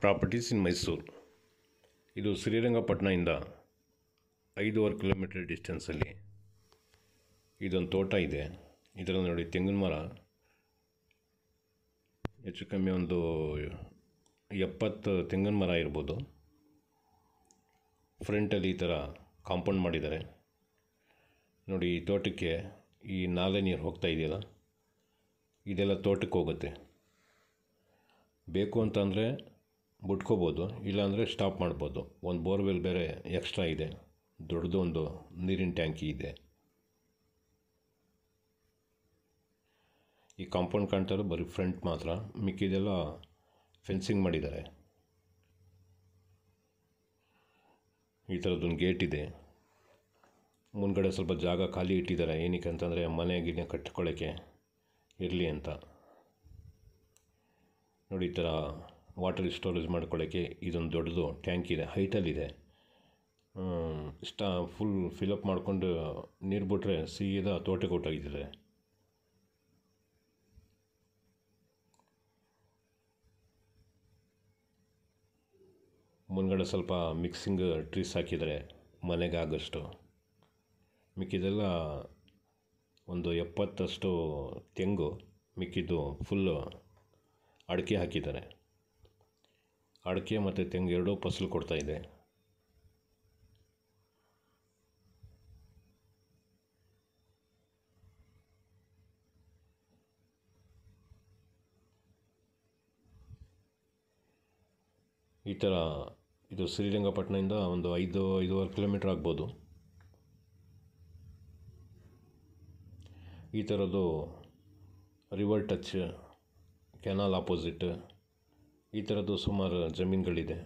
Properties ಇನ್ ಮೈಸೂರು. ಇದು ಶ್ರೀರಂಗಪಟ್ಟಣದಿಂದ 5.5 kilometre ಡಿಸ್ಟೆನ್ಸಲ್ಲಿ ಇದೊಂದು ತೋಟ ಇದೆ. ಇದರಲ್ಲಿ ನೋಡಿ, ತೆಂಗಿನ ಮರ ಹೆಚ್ಚು ಕಮ್ಮಿ ಒಂದು 70 ತೆಂಗಿನ ಮರ ಇರ್ಬೋದು. ಫ್ರಂಟಲ್ಲಿ ಈ ಥರ ಕಾಂಪೌಂಡ್ ಮಾಡಿದ್ದಾರೆ ನೋಡಿ. ಈ ತೋಟಕ್ಕೆ ಈ ನಾಲೆ ನೀರು ಹೋಗ್ತಾ ಇದೆಯಲ್ಲ, ಇದೆಲ್ಲ ತೋಟಕ್ಕೆ ಹೋಗುತ್ತೆ. ಬೇಕು ಅಂತಂದರೆ ಬಿಟ್ಕೋಬೋದು, ಇಲ್ಲಾಂದರೆ ಸ್ಟಾಪ್ ಮಾಡ್ಬೋದು. ಒಂದು ಬೋರ್ವೆಲ್ ಬೇರೆ ಎಕ್ಸ್ಟ್ರಾ ಇದೆ, ದೊಡ್ಡದು ಒಂದು ನೀರಿನ ಟ್ಯಾಂಕಿ ಇದೆ. ಈ ಕಾಂಪೌಂಡ್ ಕಾಣ್ತಾರೆ ಬರೀ ಫ್ರಂಟ್ ಮಾತ್ರ, ಮಿಕ್ಕಿದೆಲ್ಲ ಫೆನ್ಸಿಂಗ್ ಮಾಡಿದ್ದಾರೆ. ಈ ಥರದ್ದೊಂದು ಗೇಟ್ ಇದೆ. ಮುಂದ್ಗಡೆ ಸ್ವಲ್ಪ ಜಾಗ ಖಾಲಿ ಇಟ್ಟಿದ್ದಾರೆ, ಏನಕ್ಕೆ ಅಂತಂದರೆ ಮನೆ ಗಿನೆ ಕಟ್ಕೊಳ್ಳೋಕ್ಕೆ ಇರಲಿ ಅಂತ ನೋಡಿ. ಈ ಥರ ವಾಟರ್ ಸ್ಟೋರೇಜ್ ಮಾಡ್ಕೊಳ್ಳೋಕ್ಕೆ ಇದೊಂದು ದೊಡ್ಡದು ಟ್ಯಾಂಕ್ ಇದೆ, ಹೈಟಲ್ಲಿದೆ. ಫುಲ್ ಫಿಲಪ್ ಮಾಡಿಕೊಂಡು ನೀರು ಬಿಟ್ರೆ ಸೀದಾ ತೋಟಕ್ಕೆ ಹೊಟ್ಟೋಗಿದ್ದಾರೆ. ಮುಂದ್ಗಡೆ ಸ್ವಲ್ಪ ಮಿಕ್ಸಿಂಗ್ ಟ್ರೀಸ್ ಹಾಕಿದ್ದಾರೆ ಮನೆಗೆ ಆಗೋಷ್ಟು. ಮಿಕ್ಕಿದೆಲ್ಲ ಒಂದು 70 ತೆಂಗು, ಮಿಕ್ಕಿದ್ದು ಫುಲ್ಲು ಅಡಿಕೆ ಹಾಕಿದ್ದಾರೆ. ಅಡಿಕೆ ಮತ್ತು ತೆಂಗು ಎರಡೂ ಫಸಲು ಕೊಡ್ತಾಯಿದೆ. ಈ ಥರ ಇದು ಶ್ರೀರಂಗಪಟ್ಟಣದಿಂದ ಒಂದು 5-5.5 ಕಿಲೋಮೀಟ್ರ್ ಆಗ್ಬೋದು. ಈ ಥರದ್ದು ರಿವರ್ ಟಚ್, ಕೆನಾಲ್ ಆಪೋಸಿಟ್, ಈ ಥರದ್ದು ಸುಮಾರು ಜಮೀನುಗಳಿದೆ.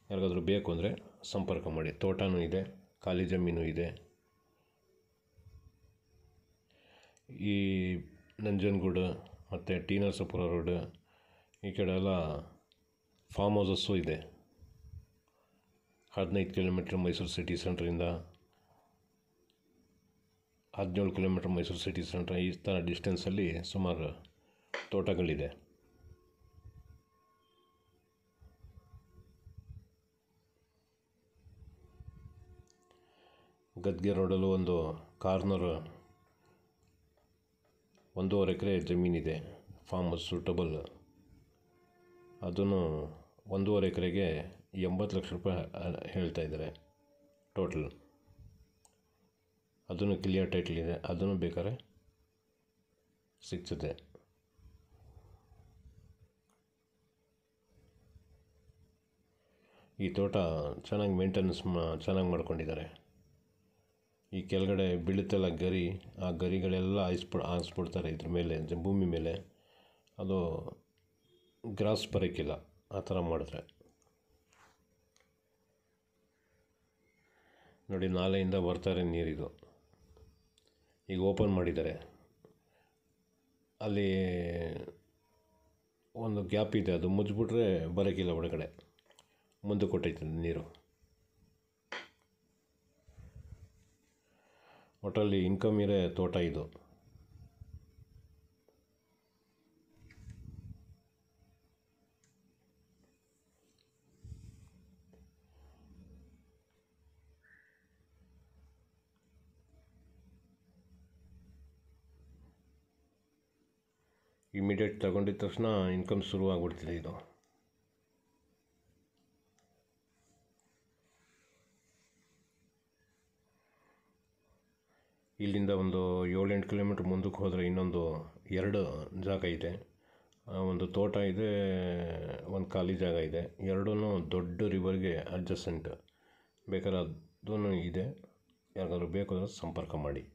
ಯಾರಿಗಾದ್ರೂ ಬೇಕು ಅಂದರೆ ಸಂಪರ್ಕ ಮಾಡಿ. ತೋಟನೂ ಇದೆ, ಖಾಲಿ ಜಮೀನು ಇದೆ. ಈ ನಂಜನಗೂಡು ಮತ್ತು ಟಿ ನರಸೀಪುರ ರೋಡ್ ಈ ಕಡೆ ಎಲ್ಲ ಫಾರ್ಮ್ ಹೌಸಸ್ಸು ಇದೆ. 15 ಕಿಲೋಮೀಟ್ರ್ ಮೈಸೂರು ಸಿಟಿ ಸೆಂಟ್ರಿಂದ, 17 ಕಿಲೋಮೀಟ್ರ್ ಮೈಸೂರು ಸಿಟಿ ಸೆಂಟ್ರ್, ಈ ಥರ ಡಿಸ್ಟೆನ್ಸಲ್ಲಿ ಸುಮಾರು ತೋಟಗಳಿದೆ. ಗದ್ಗೆ ರೋಡಲ್ಲೂ ಒಂದು ಕಾರ್ನರ್ 1.5 ಎಕರೆ ಜಮೀನಿದೆ, ಫಾರ್ಮ್ ಹೌಸ್ ಸೂಟಬಲ್. ಅದನ್ನು 1.5 ಎಕರೆಗೆ 80 ಲಕ್ಷ ರೂಪಾಯಿ ಹೇಳ್ತಾಯಿದ್ದಾರೆ ಟೋಟಲ್. ಅದನ್ನು ಕ್ಲಿಯರ್ ಟೈಟ್ಲ್ ಇದೆ, ಅದನ್ನು ಬೇಕಾದ್ರೆ ಸಿಗ್ತದೆ. ಈ ತೋಟ ಚೆನ್ನಾಗಿ ಮೇಂಟೆನೆನ್ಸ್ ಚೆನ್ನಾಗಿ ಮಾಡ್ಕೊಂಡಿದ್ದಾರೆ. ಈ ಕೆಳಗಡೆ ಬೀಳುತ್ತಲ್ಲ ಗರಿ, ಆ ಗರಿಗಳೆಲ್ಲ ಹಾಯಿಸ್ಬಿಡ್ತಾರೆ ಇದ್ರ ಮೇಲೆ, ಭೂಮಿ ಮೇಲೆ. ಅದು ಗ್ರಾಸ್ ಬರೋಕ್ಕಿಲ್ಲ ಆ ಥರ ಮಾಡಿದ್ರೆ ನೋಡಿ. ನಾಲೆಯಿಂದ ಬರ್ತಾರೆ ನೀರಿದು. ಈಗ ಓಪನ್ ಮಾಡಿದ್ದಾರೆ, ಅಲ್ಲಿ ಒಂದು ಗ್ಯಾಪ್ ಇದೆ, ಅದು ಮುಚ್ಚಿಬಿಟ್ರೆ ಬರೋಕ್ಕಿಲ್ಲ ಒಳಗಡೆ, ಮುಂದೆ ಕೊಟ್ಟೈತೆ ನೀರು. ಒಟ್ಟಲ್ಲಿ ಇನ್ಕಮ್ ಇರೋ ತೋಟ ಇದು. ಇಮಿಡಿಯೇಟ್ ತಗೊಂಡಿದ್ದ ತಕ್ಷಣ ಇನ್ಕಮ್ ಶುರುವಾಗ್ಬಿಡ್ತಿದೆ ಇದು. ಇಲ್ಲಿಂದ ಒಂದು 7-8 ಕಿಲೋಮೀಟ್ರ್ ಮುಂದಕ್ಕೆ ಹೋದರೆ ಇನ್ನೊಂದು 2 ಜಾಗ ಇದೆ. ಒಂದು ತೋಟ ಇದೆ, ಒಂದು ಖಾಲಿ ಜಾಗ ಇದೆ. ಎರಡೂ ದೊಡ್ಡ ರಿವರ್ಗೆ ಅಡ್ಜಸೆಂಟ್. ಬೇಕಾದ್ರೆ ಅದೂ ಇದೆ. ಯಾರಿಗಾದ್ರೂ ಬೇಕು ಅಂದರೆ ಸಂಪರ್ಕ ಮಾಡಿ.